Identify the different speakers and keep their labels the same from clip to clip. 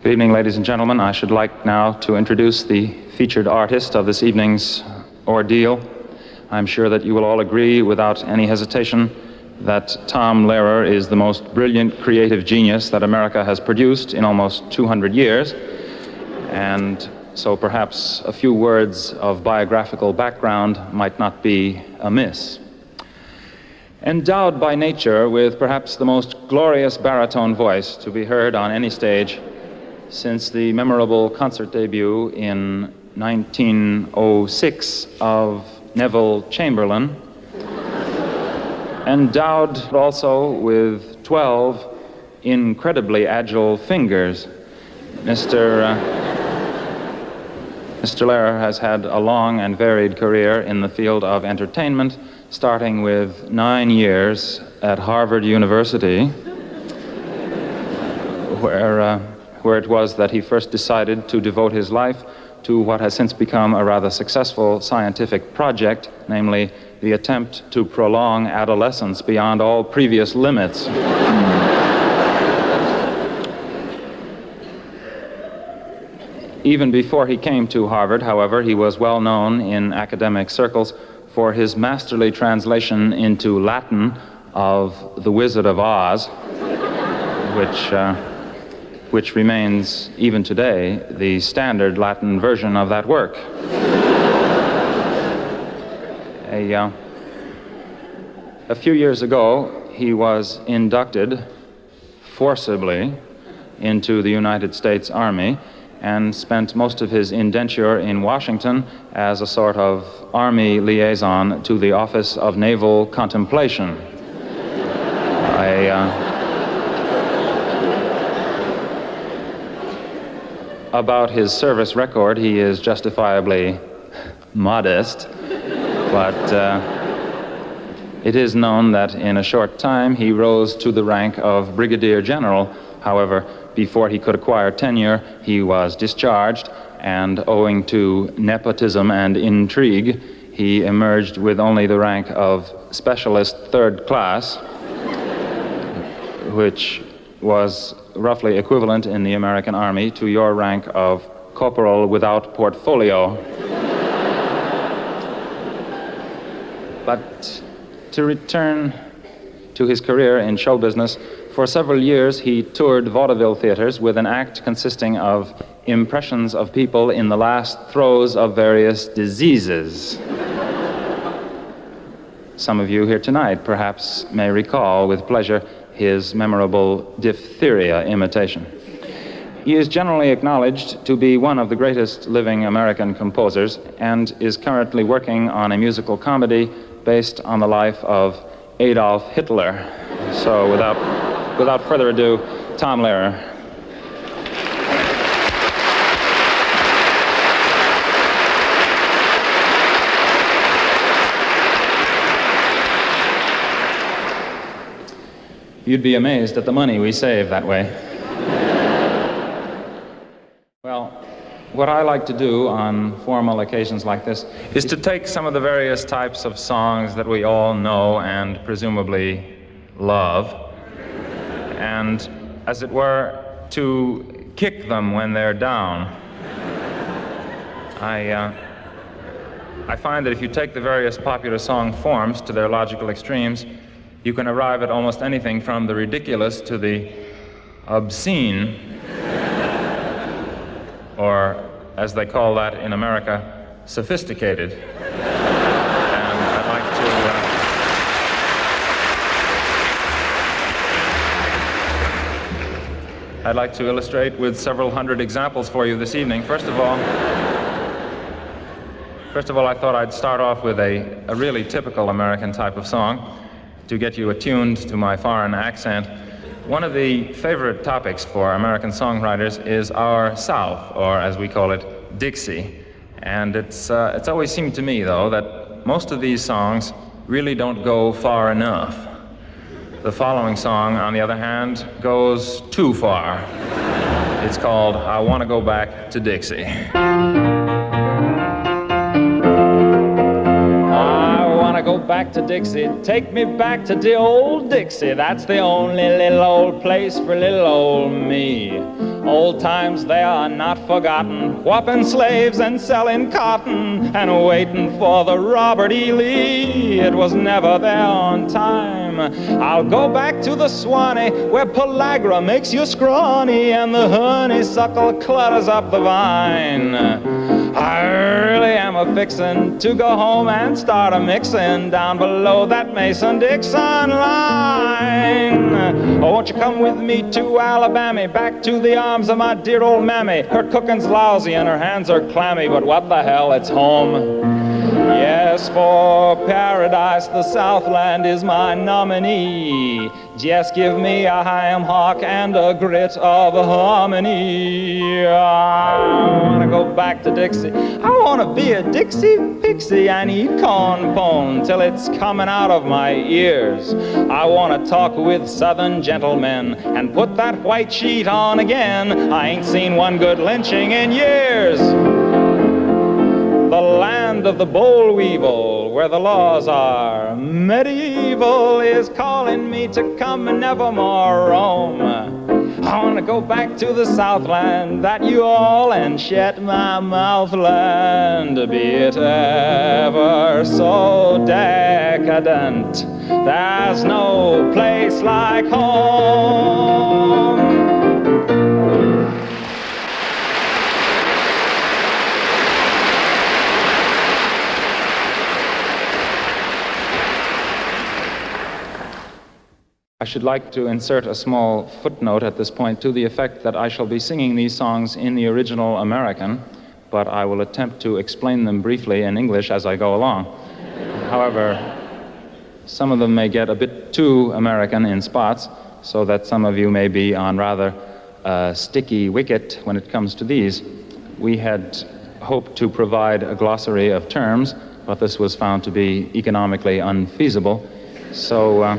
Speaker 1: Good evening, ladies and gentlemen. I should like now to introduce the featured artist of this evening's ordeal. I'm sure that you will all agree without any hesitation that Tom Lehrer is the most brilliant creative genius that America has produced in almost 200 years. And so perhaps a few words of biographical background might not be amiss. Endowed by nature with perhaps the most glorious baritone voice to be heard on any stage since the memorable concert debut in 1906 of Neville Chamberlain, endowed also with 12 incredibly agile fingers, Mr. Lehrer has had a long and varied career in the field of entertainment, starting with 9 years at Harvard University, where it was that he first decided to devote his life to what has since become a rather successful scientific project, namely the attempt to prolong adolescence beyond all previous limits. Even before he came to Harvard, however, he was well known in academic circles for his masterly translation into Latin of The Wizard of Oz, which remains, even today, the standard Latin version of that work. A few years ago, he was inducted forcibly into the United States Army and spent most of his indenture in Washington as a sort of Army liaison to the Office of Naval Contemplation. About his service record, he is justifiably modest, but it is known that in a short time he rose to the rank of Brigadier General. However, before he could acquire tenure, he was discharged, and owing to nepotism and intrigue, he emerged with only the rank of Specialist Third Class, which was roughly equivalent in the American Army to your rank of Corporal without portfolio. But to return to his career in show business, for several years he toured vaudeville theaters with an act consisting of impressions of people in the last throes of various diseases. Some of you here tonight perhaps may recall with pleasure his memorable diphtheria imitation. He is generally acknowledged to be one of the greatest living American composers and is currently working on a musical comedy based on the life of Adolf Hitler. So without further ado, Tom Lehrer. You'd be amazed at the money we save that way. Well, what I like to do on formal occasions like this is to take some of the various types of songs that we all know and presumably love, and, as it were, to kick them when they're down. I find that if you take the various popular song forms to their logical extremes, you can arrive at almost anything from the ridiculous to the obscene, or, as they call that in America, sophisticated. And I'd like to illustrate with several hundred examples for you this evening. First of all, I thought I'd start off with a really typical American type of song to get you attuned to my foreign accent. One of the favorite topics for American songwriters is our South, or as we call it, Dixie. And it's always seemed to me, though, that most of these songs really don't go far enough. The following song, on the other hand, goes too far. It's called I Want to Go Back to Dixie. I want to go back to Dixie. Take me back to the old Dixie. That's the only little old place for little old me. Old times they are not forgotten, whopping slaves and selling cotton and waiting for the Robert E. Lee. It was never there on time. I'll go back to the Swanee where pellagra makes you scrawny and the honeysuckle clutters up the vine. I really am a fixin' to go home and start a mixin' down below that Mason-Dixon line. Oh, won't you come with me to Alabama, back to the arms of my dear old mammy. Her cookin's lousy and her hands are clammy, but what the hell, it's home. Yes, for paradise, the Southland is my nominee. Just give me a ham hock and a grit of harmony. I wanna go back to Dixie. I wanna be a Dixie pixie and eat corn pone till it's coming out of my ears. I wanna talk with southern gentlemen and put that white sheet on again. I ain't seen one good lynching in years. The land of the boll weevil, where the laws are medieval, is calling me to come and nevermore roam. I want to go back to the Southland, that you all and shut my mouth land, be it ever so decadent. There's no place like home. I should like to insert a small footnote at this point to the effect that I shall be singing these songs in the original American, but I will attempt to explain them briefly in English as I go along. However, some of them may get a bit too American in spots, so that some of you may be on rather a sticky wicket when it comes to these. We had hoped to provide a glossary of terms, but this was found to be economically unfeasible. So,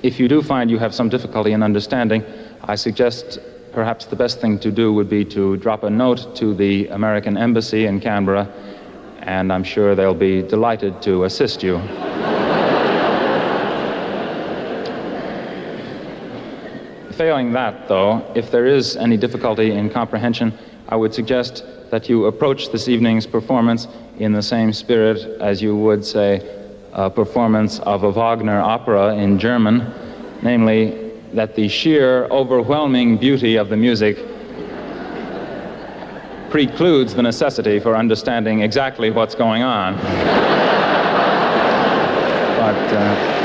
Speaker 1: if you do find you have some difficulty in understanding, I suggest perhaps the best thing to do would be to drop a note to the American Embassy in Canberra, and I'm sure they'll be delighted to assist you. Failing that, though, if there is any difficulty in comprehension, I would suggest that you approach this evening's performance in the same spirit as you would, say, a performance of a Wagner opera in German, namely that the sheer, overwhelming beauty of the music precludes the necessity for understanding exactly what's going on. But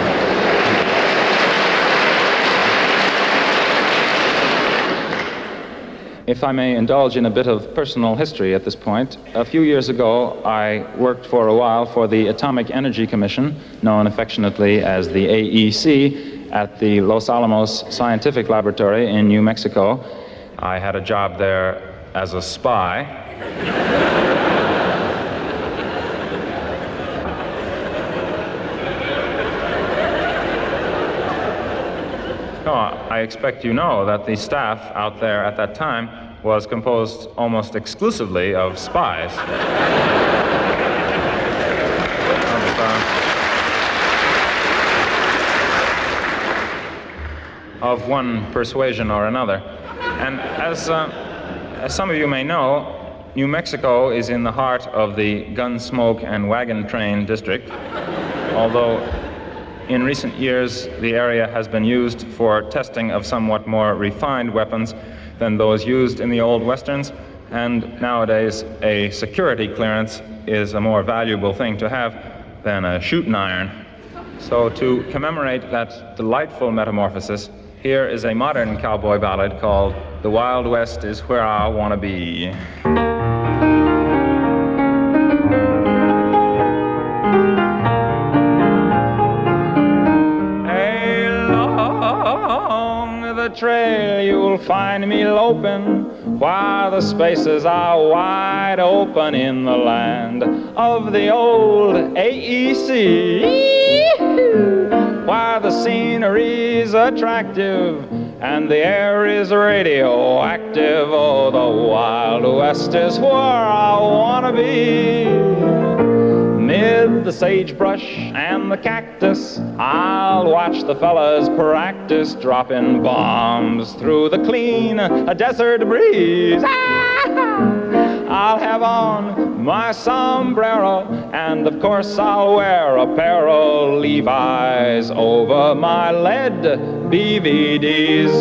Speaker 1: if I may indulge in a bit of personal history at this point, a few years ago I worked for a while for the Atomic Energy Commission, known affectionately as the AEC, at the Los Alamos Scientific Laboratory in New Mexico. I had a job there as a spy. I expect you know that the staff out there at that time was composed almost exclusively of spies. Of one persuasion or another. And as some of you may know, New Mexico is in the heart of the gun, smoke, and wagon train district, although in recent years, the area has been used for testing of somewhat more refined weapons than those used in the old westerns, and nowadays a security clearance is a more valuable thing to have than a shooting iron. So to commemorate that delightful metamorphosis, here is a modern cowboy ballad called "The Wild West is Where I Wanna Be." Trail you'll find me loping while the spaces are wide open in the land of the old AEC, while the scenery's attractive and the air is radioactive. Oh, the Wild West is where I wanna be. Amid the sagebrush and the cactus, I'll watch the fellas practice dropping bombs through the clean desert breeze. I'll have on my sombrero, and of course I'll wear a pair of Levi's over my lead BVDs.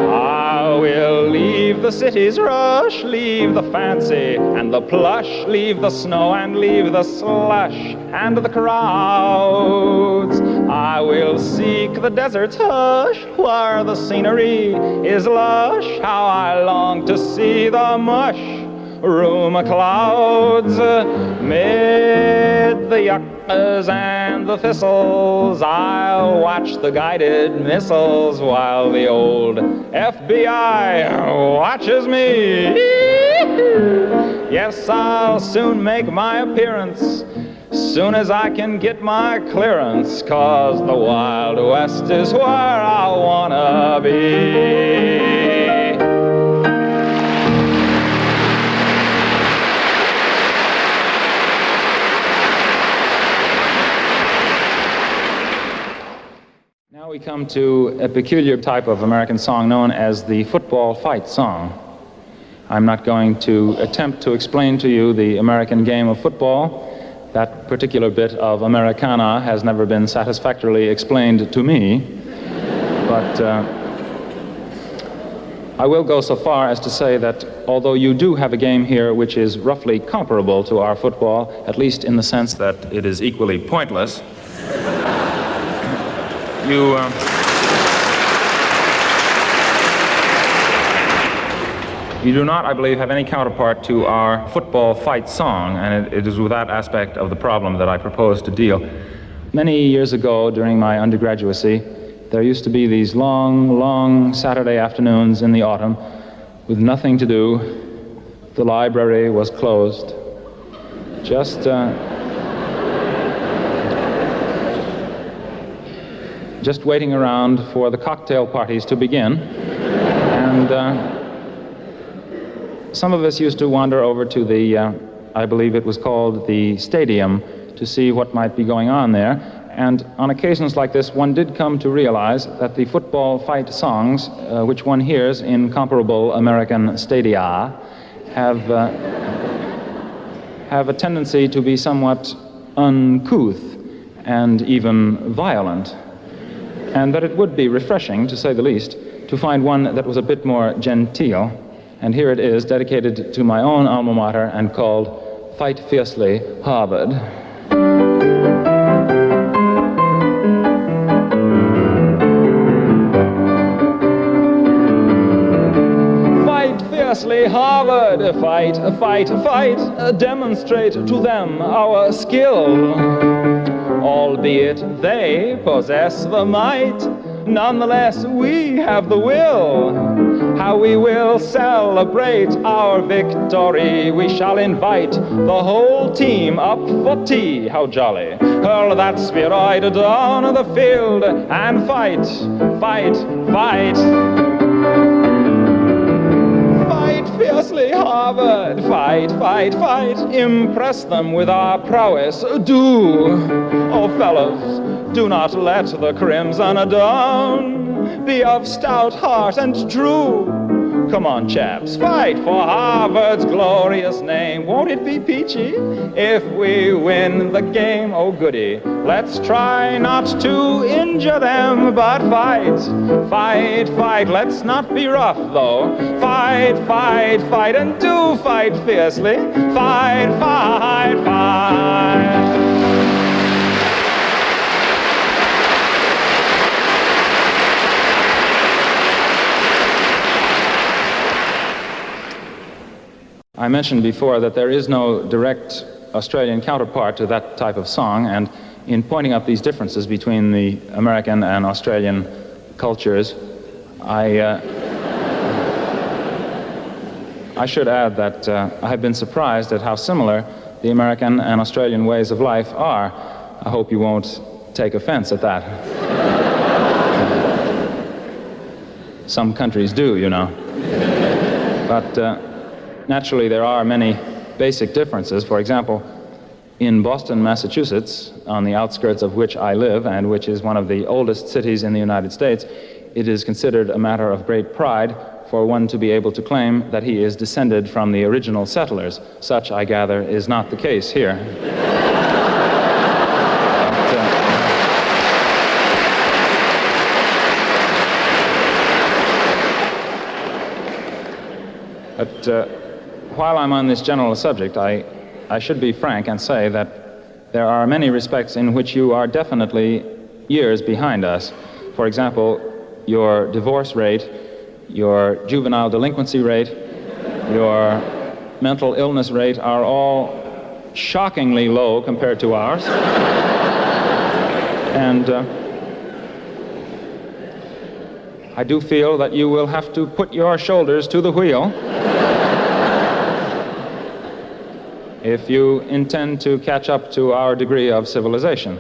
Speaker 1: I will leave the city's rush, leave the fancy and the plush, leave the snow and leave the slush and the crowds. I will seek the desert's hush, where the scenery is lush. How I long to see the mushroom clouds. Mid the yuccas and the thistles, I'll watch the guided missiles while the old FBI watches me. Yes, I'll soon make my appearance, soon as I can get my clearance, 'cause the Wild West is where I wanna be. Now we come to a peculiar type of American song known as the football fight song. I'm not going to attempt to explain to you the American game of football. That particular bit of Americana has never been satisfactorily explained to me. But I will go so far as to say that although you do have a game here which is roughly comparable to our football, at least in the sense that it is equally pointless, you do not, I believe, have any counterpart to our football fight song, and it is with that aspect of the problem that I propose to deal. Many years ago, during my undergraduacy, there used to be these long Saturday afternoons in the autumn with nothing to do. The library was closed. Just waiting around for the cocktail parties to begin. And some of us used to wander over to the, I believe it was called the stadium, to see what might be going on there. And on occasions like this, one did come to realize that the football fight songs, which one hears in comparable American stadia, have a tendency to be somewhat uncouth and even violent. And that it would be refreshing, to say the least, to find one that was a bit more genteel. And here it is, dedicated to my own alma mater and called Fight Fiercely, Harvard. Fight fiercely, Harvard, fight, fight, fight, demonstrate to them our skill. Albeit they possess the might, nonetheless we have the will. How we will celebrate our victory. We shall invite the whole team up for tea. How jolly. Hurl that spheroid down the field and fight, fight, fight. Fight fiercely, Harvard. Fight, fight, fight. Impress them with our prowess. Do. Oh, fellows, do not let the crimson down. Be of stout heart and true. Come on, chaps, fight for Harvard's glorious name. Won't it be peachy if we win the game? Oh, goody. Let's try not to injure them, but fight, fight, fight. Let's not be rough, though. Fight, fight, fight, and do fight fiercely. Fight, fight, fight. I mentioned before that there is no direct Australian counterpart to that type of song, and in pointing out these differences between the American and Australian cultures, I should add that I have been surprised at how similar the American and Australian ways of life are. I hope you won't take offense at that. Some countries do, you know. But naturally, there are many basic differences. For example, in Boston, Massachusetts, on the outskirts of which I live, and which is one of the oldest cities in the United States, it is considered a matter of great pride for one to be able to claim that he is descended from the original settlers. Such, I gather, is not the case here. But while I'm on this general subject, I should be frank and say that there are many respects in which you are definitely years behind us. For example, your divorce rate, your juvenile delinquency rate, your mental illness rate are all shockingly low compared to ours. And I do feel that you will have to put your shoulders to the wheel if you intend to catch up to our degree of civilization.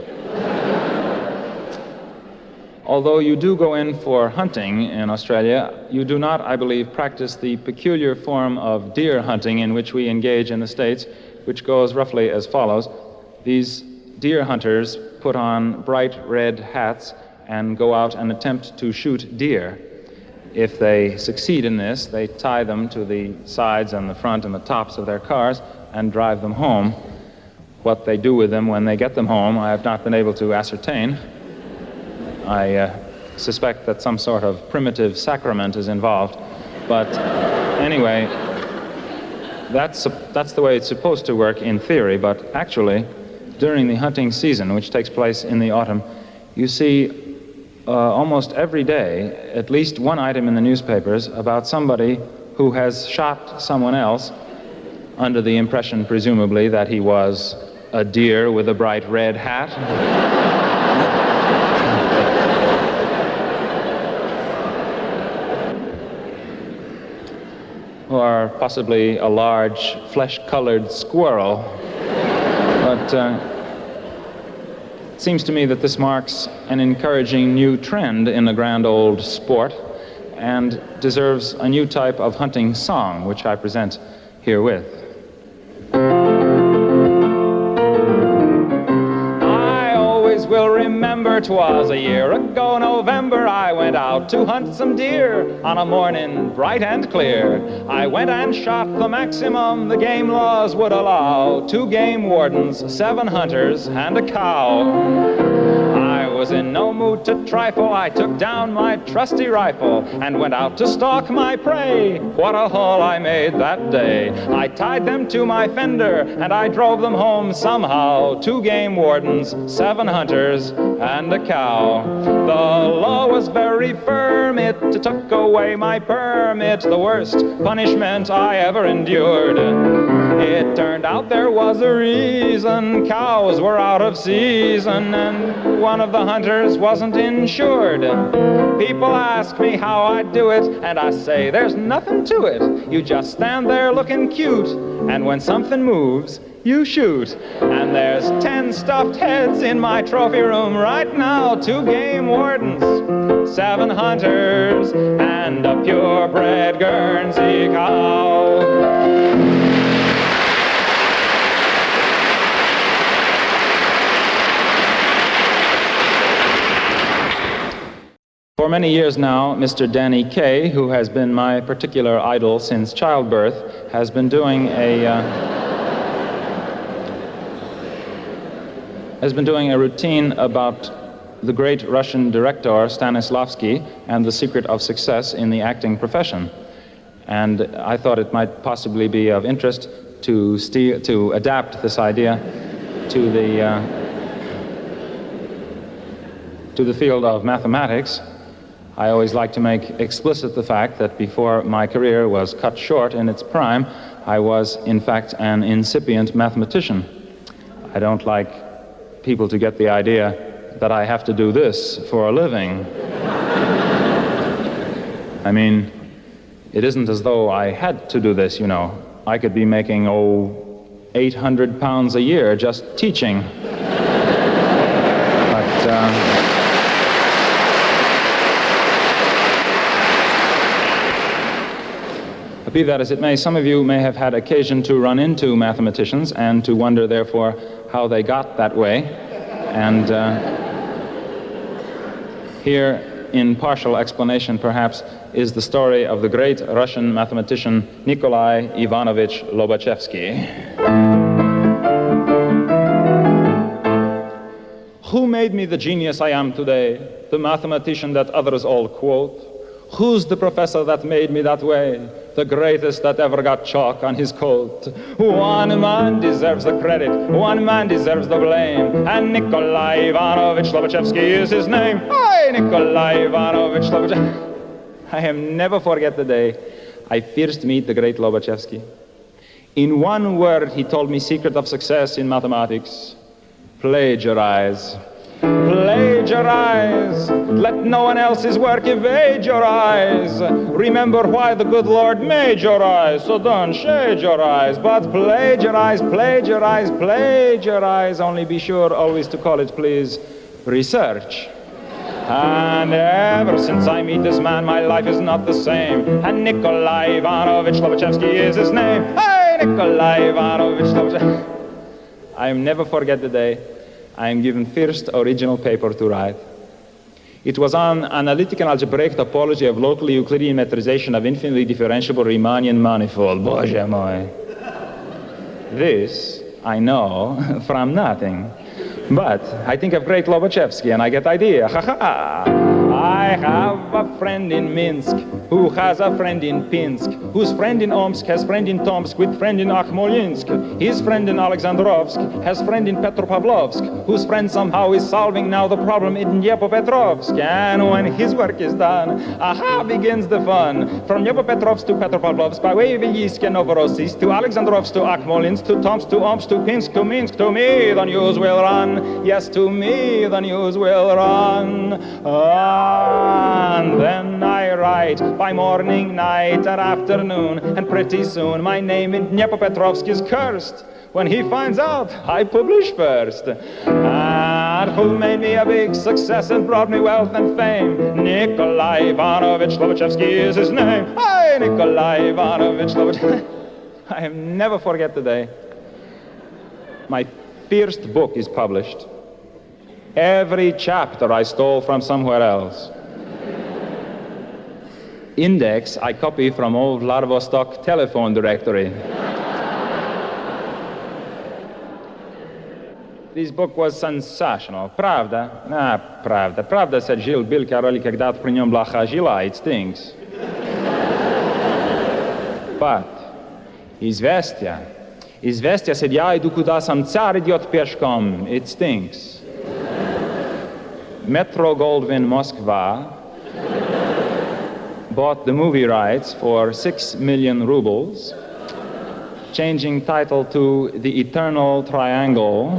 Speaker 1: Although you do go in for hunting in Australia, you do not, I believe, practice the peculiar form of deer hunting in which we engage in the States, which goes roughly as follows. These deer hunters put on bright red hats and go out and attempt to shoot deer. If they succeed in this, they tie them to the sides and the front and the tops of their cars and drive them home. What they do with them when they get them home, I have not been able to ascertain. I suspect that some sort of primitive sacrament is involved. But anyway, that's the way it's supposed to work in theory, but actually, during the hunting season, which takes place in the autumn, you see almost every day at least one item in the newspapers about somebody who has shot someone else under the impression, presumably, that he was a deer with a bright red hat. Or possibly a large flesh-colored squirrel. But it seems to me that this marks an encouraging new trend in the grand old sport and deserves a new type of hunting song, which I present herewith. Will remember 'twas a year ago November, I went out to hunt some deer on a morning bright and clear. I went and shot the maximum the game laws would allow, 2 game wardens, 7 hunters, and a cow. I was in no mood to trifle, I took down my trusty rifle and went out to stalk my prey. What a haul I made that day. I tied them to my fender and I drove them home somehow. 2 game wardens, 7 hunters, and a cow. The law was very firm, it took away my permit, the worst punishment I ever endured. It turned out there was a reason, cows were out of season, and one of the hunters wasn't insured. People ask me how I do it, and I say there's nothing to it. You just stand there looking cute, and when something moves, you shoot. And there's 10 stuffed heads in my trophy room right now, 2 game wardens, 7 hunters, and a purebred Guernsey cow. For many years now, Mr. Danny Kaye, who has been my particular idol since childbirth, has been doing a routine about the great Russian director Stanislavski and the secret of success in the acting profession. And I thought it might possibly be of interest to adapt this idea to the field of mathematics. I always like to make explicit the fact that before my career was cut short in its prime, I was, in fact, an incipient mathematician. I don't like people to get the idea that I have to do this for a living. I mean, it isn't as though I had to do this, you know. I could be making, 800 pounds a year just teaching. Be that as it may, some of you may have had occasion to run into mathematicians and to wonder, therefore, how they got that way. And here, in partial explanation, perhaps, is the story of the great Russian mathematician Nikolai Ivanovich Lobachewsky. Who made me the genius I am today, the mathematician that others all quote? Who's the professor that made me that way, the greatest that ever got chalk on his coat? One man deserves the credit, one man deserves the blame, and Nikolai Ivanovich Lobachewsky is his name. Hey, Nikolai Ivanovich Lobachewsky. I have never forget the day I first meet the great Lobachewsky. In one word, he told me secret of success in mathematics: plagiarize. Plagiarize. Let no one else's work evade your eyes. Remember why the good Lord made your eyes, so don't shade your eyes. But plagiarize, plagiarize, plagiarize. Only be sure always to call it, please, research. And ever since I meet this man, my life is not the same. And Nikolai Ivanovich Lobachewsky is his name. Hey, Nikolai Ivanovich Lobachewsky. I never forget the day I am given first original paper to write. It was on analytic and algebraic topology of local Euclidean metrization of infinitely differentiable Riemannian manifold. Boże mój. This I know from nothing. But I think of great Lobachewsky and I get idea. Ha ha! I have a friend in Minsk who has a friend in Pinsk, whose friend in Omsk has friend in Tomsk with friend in Akhmolinsk. His friend in Alexandrovsk has friend in Petropavlovsk, whose friend somehow is solving now the problem in Dnepropetrovsk. And when his work is done, aha, begins the fun. From Dnepropetrovsk to Petropavlovsk, by way of Yisk and Novorossiysk, to Alexandrovsk, to Akhmolinsk, to Tomsk, to Omsk, to Pinsk, to Minsk. To me the news will run. Yes, to me the news will run. And then I write by morning, night, and afternoon, and pretty soon my name in Dnepropetrovsk is cursed. When he finds out, I publish first. And who made me a big success and brought me wealth and fame? Nikolai Ivanovich Lobachewsky is his name. Hey, Nikolai Ivanovich Lobachewsky. I have never forget the day my first book is published. Every chapter I stole from somewhere else. Index I copy from old Vladivostok telephone directory. This book was sensational. Правда? Правда. Правда, said Gilles Bilcaroli, когда при нем блоха жила, it stinks. But, известия, said я иду куда сам царь идет пешком, it stinks. Metro Goldwyn Moskva bought the movie rights for 6 million rubles, changing title to The Eternal Triangle,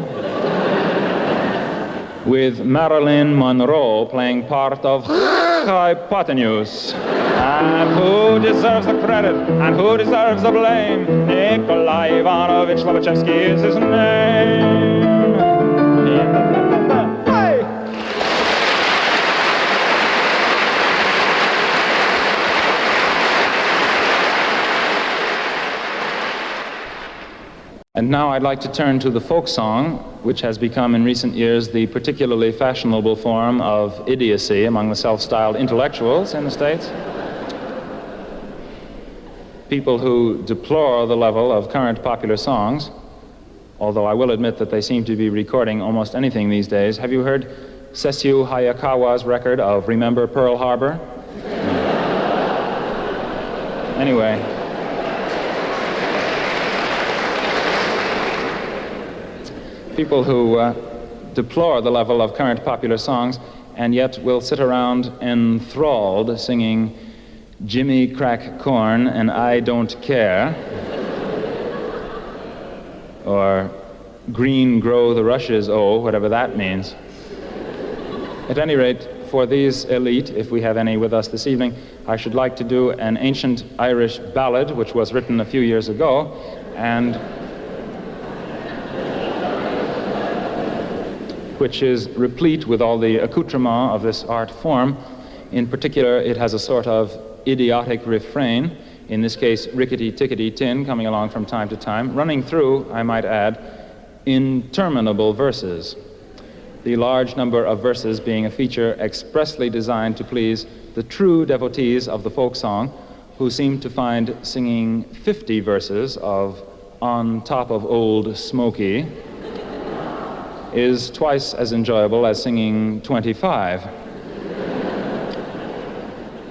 Speaker 1: with Marilyn Monroe playing part of hypotenuse. And who deserves the credit and who deserves the blame? Nikolai Ivanovich Lobachewsky is his name. And now I'd like to turn to the folk song, which has become in recent years the particularly fashionable form of idiocy among the self-styled intellectuals in the States. People who deplore the level of current popular songs, although I will admit that they seem to be recording almost anything these days. Have you heard Sessue Hayakawa's record of Remember Pearl Harbor? Anyway. People who deplore the level of current popular songs and yet will sit around enthralled singing Jimmy Crack Corn and I Don't Care, or Green Grow the Rushes, oh, whatever that means. At any rate, for these elite, if we have any with us this evening, I should like to do an ancient Irish ballad which was written a few years ago, and which is replete with all the accoutrement of this art form. In particular, it has a sort of idiotic refrain in this case rickety-tickety tin coming along from time to time, running through, I might add, interminable verses. The large number of verses being a feature expressly designed to please the true devotees of the folk song, who seem to find singing 50 verses of On Top of Old Smoky is twice as enjoyable as singing 25.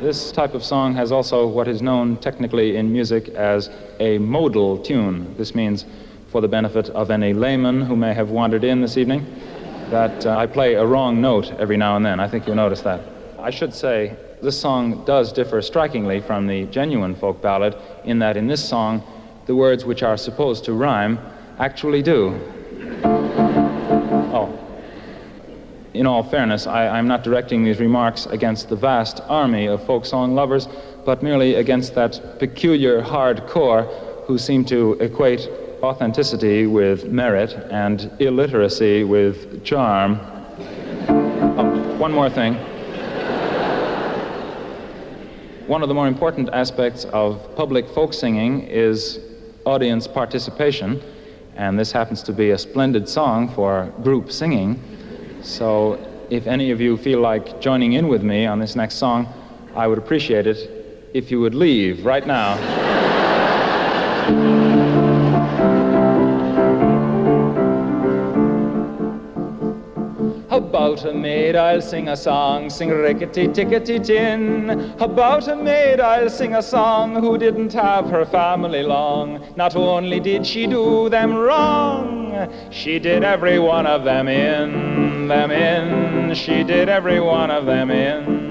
Speaker 1: This type of song has also what is known technically in music as a modal tune. This means, for the benefit of any layman who may have wandered in this evening, that I play a wrong note every now and then. I think you'll notice that. I should say this song does differ strikingly from the genuine folk ballad in that in this song, the words which are supposed to rhyme actually do. Oh. In all fairness, I'm not directing these remarks against the vast army of folk song lovers, but merely against that peculiar hardcore who seem to equate authenticity with merit and illiteracy with charm. Oh, one more thing. One of the more important aspects of public folk singing is audience participation, and this happens to be a splendid song for group singing. So if any of you feel like joining in with me on this next song, I would appreciate it if you would leave right now. About a maid I'll sing a song, sing rickety-tickety-tin. About a maid I'll sing a song who didn't have her family long. Not only did she do them wrong, she did every one of them in. She did every one of them in.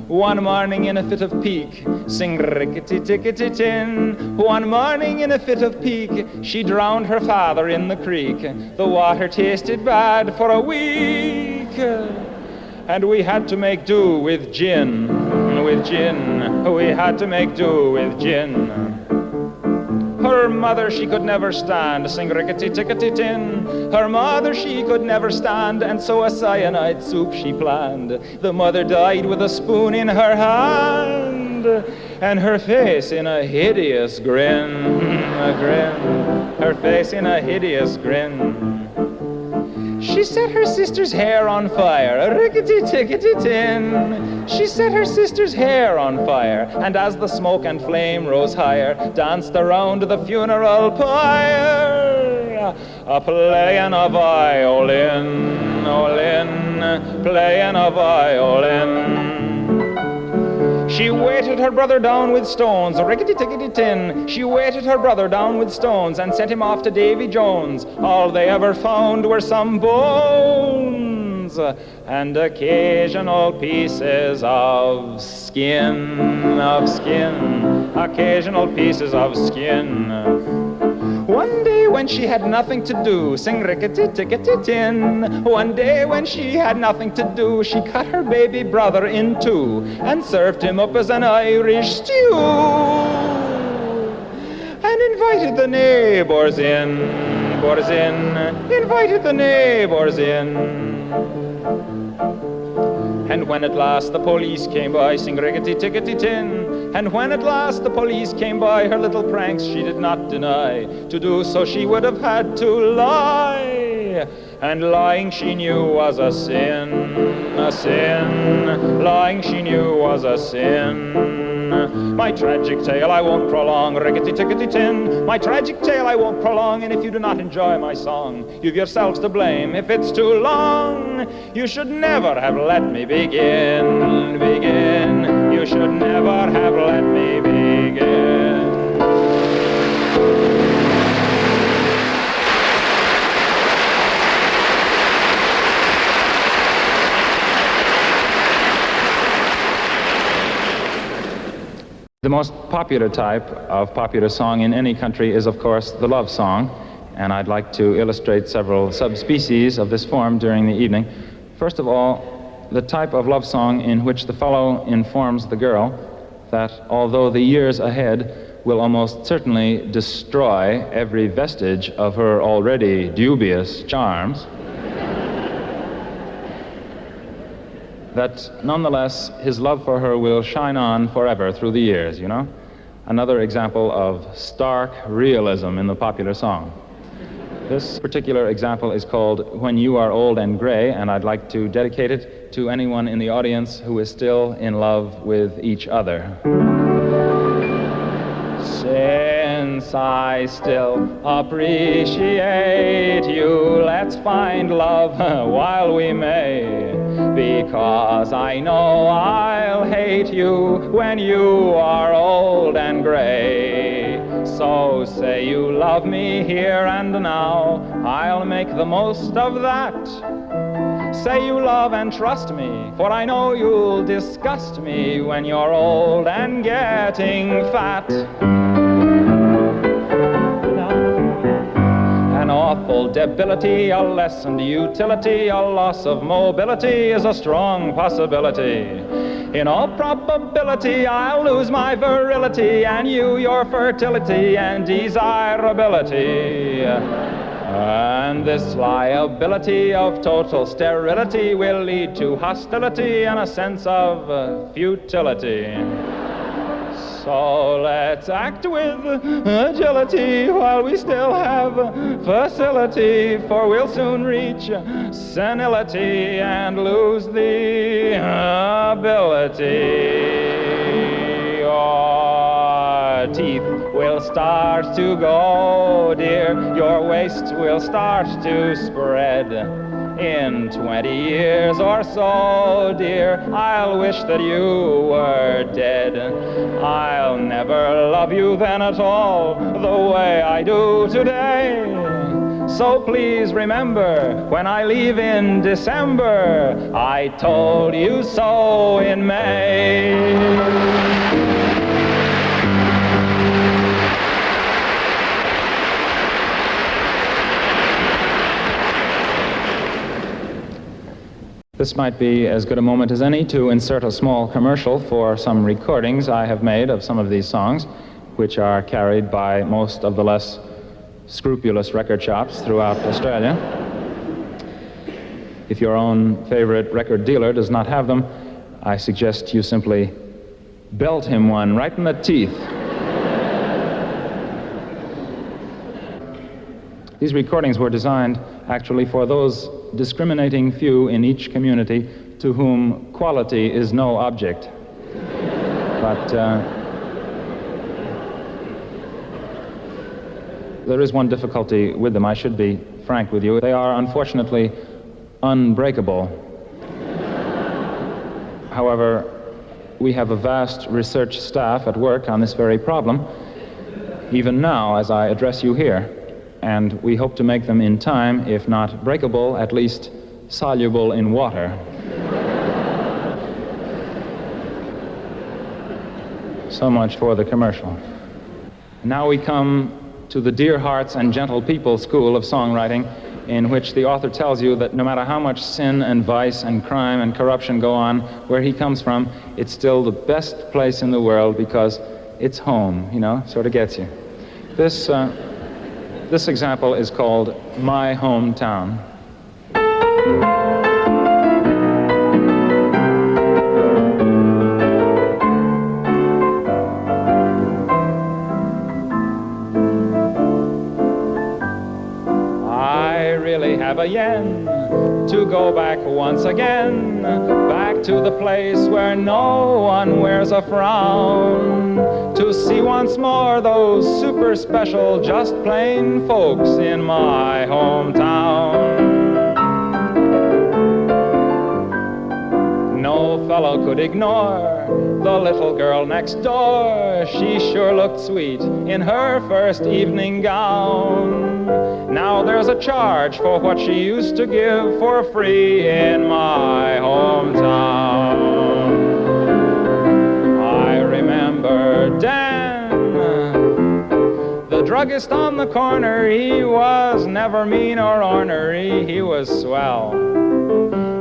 Speaker 1: One morning in a fit of pique, sing rickety-tickety-tin. One morning in a fit of pique, she drowned her father in the creek. The water tasted bad for a week, and we had to make do with gin. We had to make do with gin. Her mother she could never stand, sing rickety-tickety-tin. Her mother she could never stand, and so a cyanide soup she planned. The mother died with a spoon in her hand, and her face in a hideous grin, her face in a hideous grin. She set her sister's hair on fire, rickety-tickety-tin. She set her sister's hair on fire, and as the smoke and flame rose higher, danced around the funeral pyre, a-playing a violin, playing a violin. She weighted her brother down with stones, rickety-tickety-tin. She weighted her brother down with stones and sent him off to Davy Jones. All they ever found were some bones and occasional pieces of skin, occasional pieces of skin. One day when she had nothing to do, sing rickety-tickety-tin. One day when she had nothing to do, she cut her baby brother in two and served him up as an Irish stew, and invited the neighbors in, invited the neighbors in. And when at last the police came by, sing rickety-tickety-tin. And when at last the police came by, her little pranks she did not deny. To do so she would have had to lie, and lying she knew was a sin, a sin. Lying she knew was a sin. My tragic tale I won't prolong, rickety-tickety-tin. My tragic tale I won't prolong, and if you do not enjoy my song, you've yourselves to blame. If it's too long, you should never have let me begin. You should never have let me begin. The most popular type of popular song in any country is, of course, the love song, and I'd like to illustrate several subspecies of this form during the evening. First of all, the type of love song in which the fellow informs the girl that although the years ahead will almost certainly destroy every vestige of her already dubious charms, that nonetheless his love for her will shine on forever through the years, you know? another example of stark realism in the popular song. This particular example is called When You Are Old and Gray, and I'd like to dedicate it to anyone in the audience who is still in love with each other. Since I still appreciate you, let's find love while we may, because I know I'll hate you when you are old and gray. So say you love me here and now, I'll make the most of that. Say you love and trust me, for I know you'll disgust me when you're old and getting fat. An awful debility, a lessened utility, a loss of mobility is a strong possibility. In all probability, I'll lose my virility, and you your fertility and desirability. And this liability of total sterility will lead to hostility and a sense of futility. So let's act with agility while we still have facility, for we'll soon reach senility and lose the ability. Your teeth will start to go, dear, your waist will start to spread. In 20 years or so, dear, I'll wish that you were dead. I'll never love you then at all the way I do today. So please remember, when I leave in December, I told you so in May. This might be as good a moment as any to insert a small commercial for some recordings I have made of some of these songs, which are carried by most of the less scrupulous record shops throughout Australia. If your own favorite record dealer does not have them, I suggest you simply belt him one right in the teeth. These recordings were designed actually for those discriminating few in each community to whom quality is no object. But there is one difficulty with them. I should be frank with you. They are unfortunately unbreakable. However, we have a vast research staff at work on this very problem, even now as I address you here. And we hope to make them in time, if not breakable, at least soluble in water. So much for the commercial. Now we come to the Dear Hearts and Gentle People school of songwriting, in which the author tells you that no matter how much sin and vice and crime and corruption go on where he comes from, it's still the best place in the world because it's home, you know, sort of gets you. This example is called My Hometown. I really have a yen to go back once again, back to the place where no one wears a frown, to see once more those super special, just plain folks in my hometown. No fellow could ignore the little girl next door. She sure looked sweet in her first evening gown. Now there's a charge for what she used to give for free in my hometown. I remember Dan, the druggist on the corner. He was never mean or ornery, he was swell.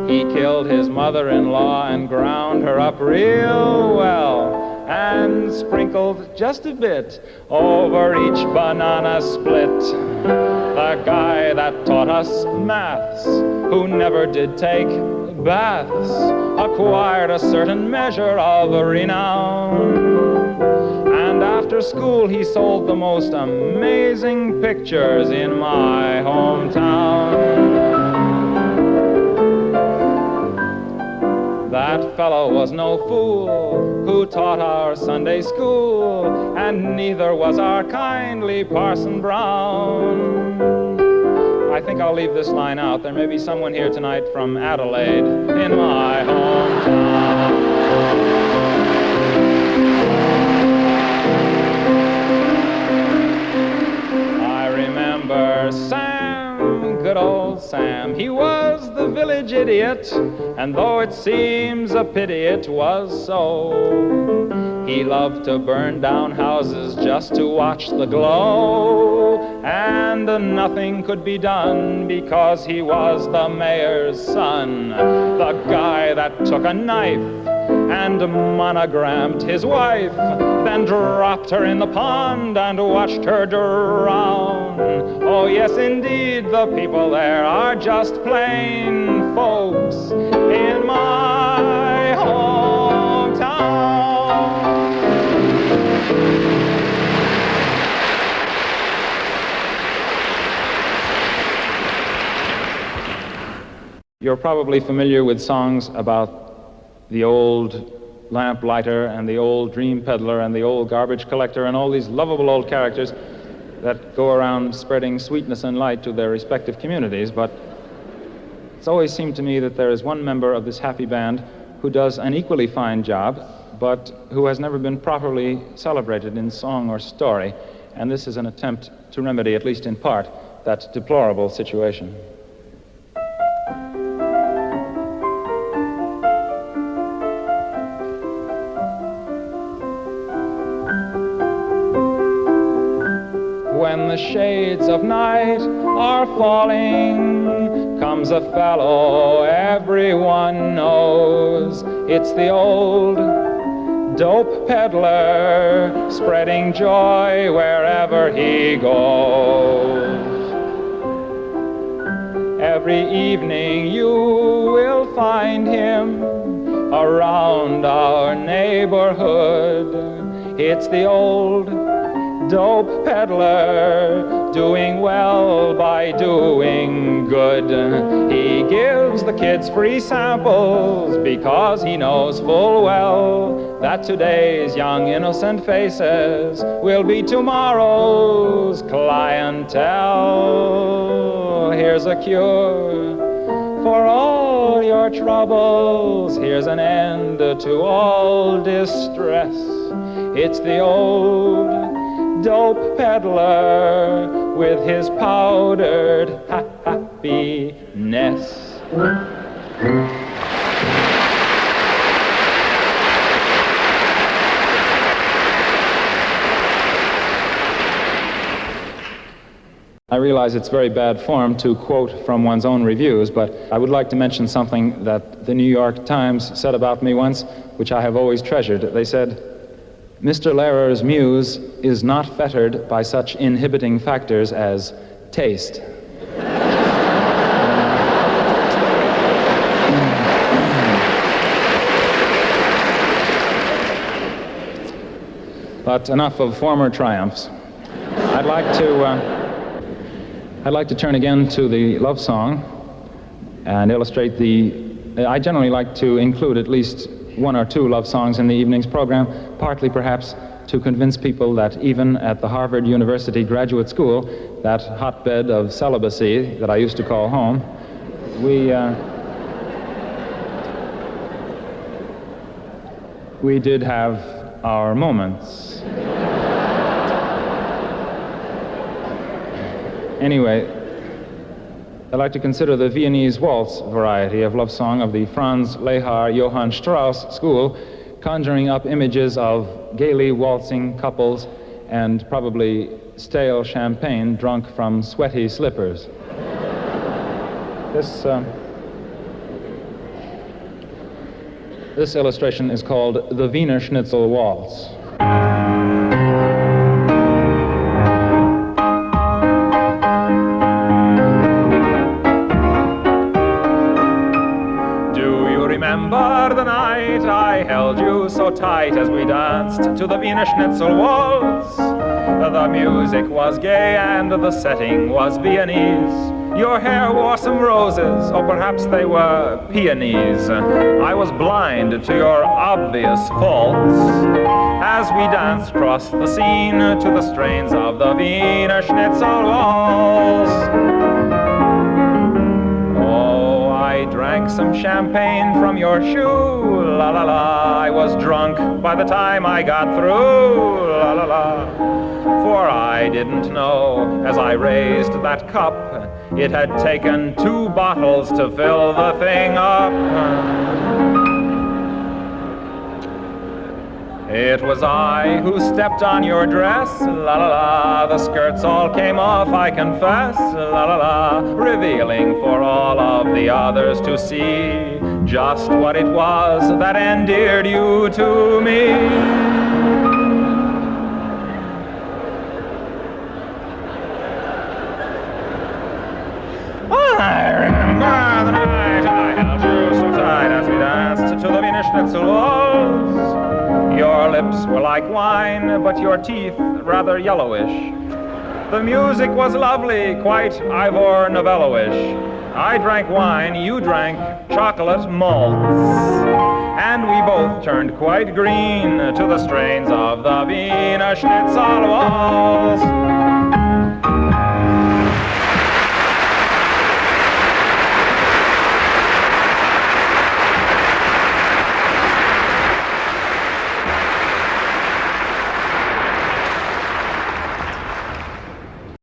Speaker 1: He killed his mother-in-law and ground her up real well, and sprinkled just a bit over each banana split. The guy that taught us maths, who never did take baths, acquired a certain measure of renown. And And after school he sold the most amazing pictures in my hometown. That fellow was no fool who taught our Sunday school, and neither was our kindly Parson Brown. I think I'll leave this line out. There may be someone here tonight from Adelaide, in my hometown. I remember Sam, good old Sam. He was the village idiot, and though it seems a pity it was so, he loved to burn down houses just to watch the glow, and nothing could be done because he was the mayor's son, the guy that took a knife and monogrammed his wife, then dropped her in the pond and watched her drown. Oh yes, indeed, the people there are just plain folks in my hometown. You're probably familiar with songs about the old lamplighter and the old dream peddler and the old garbage collector and all these lovable old characters that go around spreading sweetness and light to their respective communities. But it's always seemed to me that there is one member of this happy band who does an equally fine job, but who has never been properly celebrated in song or story. And this is an attempt to remedy, at least in part, that deplorable situation. When the shades of night are falling, comes a fellow everyone knows. It's the old dope peddler, spreading joy wherever he goes. Every evening you will find him around our neighborhood. It's the old dope peddler, doing well by doing good. He gives the kids free samples because he knows full well that today's young innocent faces will be tomorrow's clientele. Here's a cure for all your troubles. Here's an end to all distress. It's the old dope peddler with his powdered happiness. I realize it's very bad form to quote from one's own reviews, but I would like to mention something that the New York Times said about me once, which I have always treasured. They said, Mr. Lehrer's muse is not fettered by such inhibiting factors as taste. But enough of former triumphs. I'd like to turn again to the love song and illustrate I generally like to include at least one or two love songs in the evening's program, partly perhaps to convince people that even at the Harvard University Graduate School, that hotbed of celibacy that I used to call home, we did have our moments. Anyway, I'd like to consider the Viennese waltz variety of love song of the Franz Lehrer Johann Strauss school, conjuring up images of gaily waltzing couples and probably stale champagne drunk from sweaty slippers. This illustration is called the Wiener Schnitzel Waltz. Remember the night I held you so tight night as we danced to the Wiener Schnitzel waltz. The music was gay and the setting was Viennese. Your hair wore some roses, or perhaps they were peonies. I was blind to your obvious faults as we danced across the scene to the strains of the Wiener Schnitzel waltz. Oh, I drank some champagne from your shoe, la la la. I was drunk by the time I got through, la la la. For I didn't know, as I raised that cup, it had taken 2 bottles to fill the thing up. It was I who stepped on your dress, la la la. The skirts all came off, I confess, la la la, revealing for all of the others to see just what it was that endeared you to me. I remember the night I held you so tight as we danced to the Wiener Schnitzel waltz. Your lips were like wine, but your teeth rather yellowish. The music was lovely, quite Ivor Novello-ish. I drank wine, you drank chocolate malts. And we both turned quite green to the strains of the Wiener Schnitzel waltz.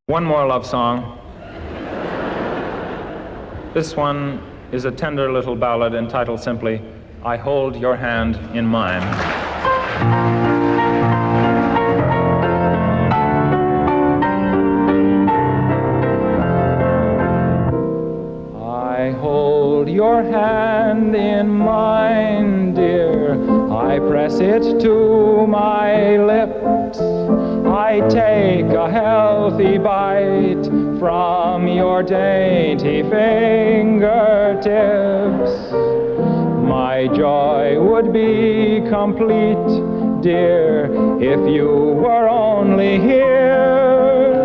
Speaker 1: One more love song. This one is a tender little ballad entitled simply, I Hold Your Hand in Mine. I hold your hand in mine, dear. I press it to my lips. I take a healthy bite from your dainty fingertips. My joy would be complete, dear, if you were only here.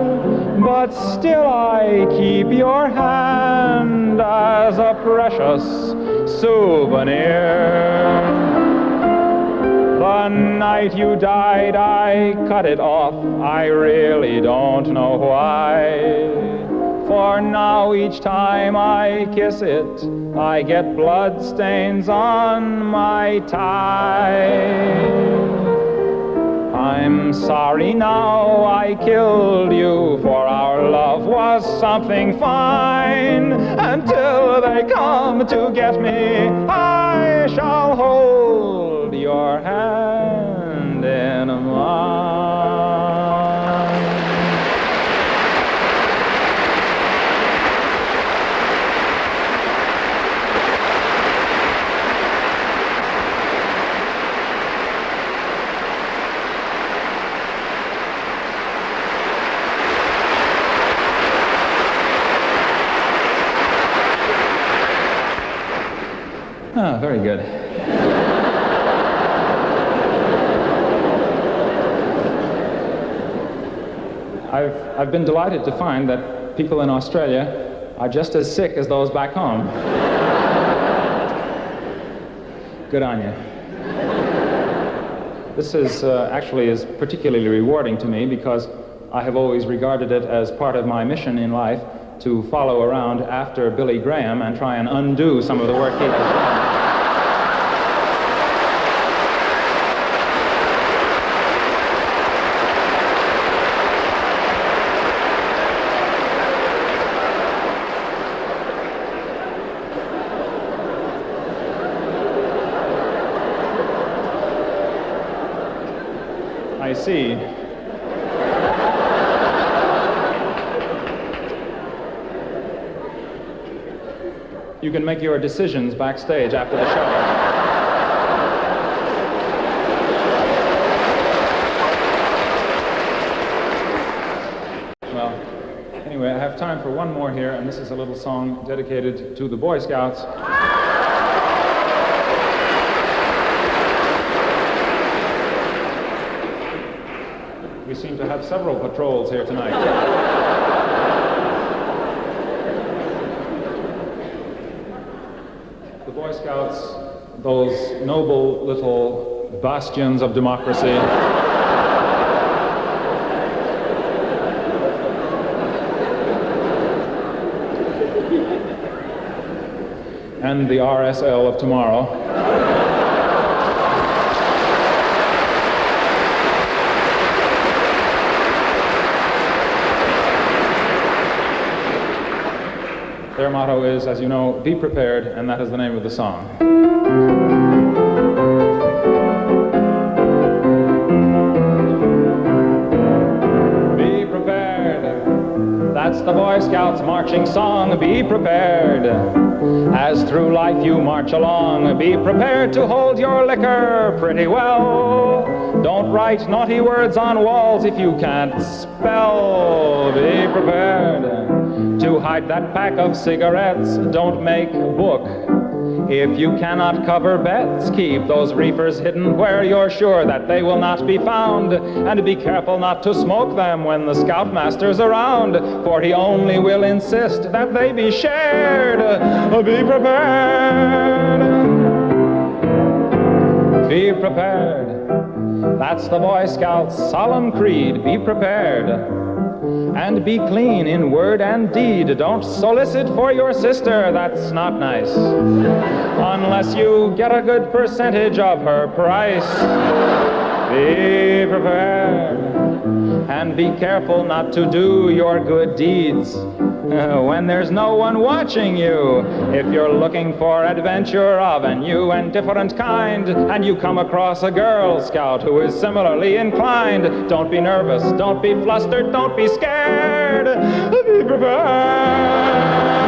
Speaker 1: But still I keep your hand as a precious souvenir. The night you died, I cut it off. I really don't know why. For now, each time I kiss it, I get blood stains on my tie. I'm sorry now I killed you, for our love was something fine. Until they come to get me, I shall hold your hand in mine. Ah, very good. I've been delighted to find that people in Australia are just as sick as those back home. Good on you. This is actually is particularly rewarding to me because I have always regarded it as part of my mission in life to follow around after Billy Graham and try and undo some of the work he has done. I see. You can make your decisions backstage after the show. Well, anyway, I have time for one more here, and this is a little song dedicated to the Boy Scouts. We seem to have several patrols here tonight. The Boy Scouts, those noble little bastions of democracy, and the RSL of tomorrow. Their motto is, as you know, be prepared, and that is the name of the song. Be prepared. That's the Boy Scouts marching song. Be prepared. As through life you march along, be prepared to hold your liquor pretty well. Don't write naughty words on walls if you can't spell. Be prepared to hide that pack of cigarettes. Don't make a book if you cannot cover bets. Keep those reefers hidden where you're sure that they will not be found, and be careful not to smoke them when the scoutmaster's around, for he only will insist that they be shared. Be prepared. Be prepared. That's the Boy Scouts' solemn creed. Be prepared. And be clean in word and deed. Don't solicit for your sister, that's not nice, unless you get a good percentage of her price. Be prepared. And be careful not to do your good deeds when there's no one watching you. If you're looking for adventure of a new and different kind, and you come across a Girl Scout who is similarly inclined, don't be nervous, don't be flustered, don't be scared. Be prepared.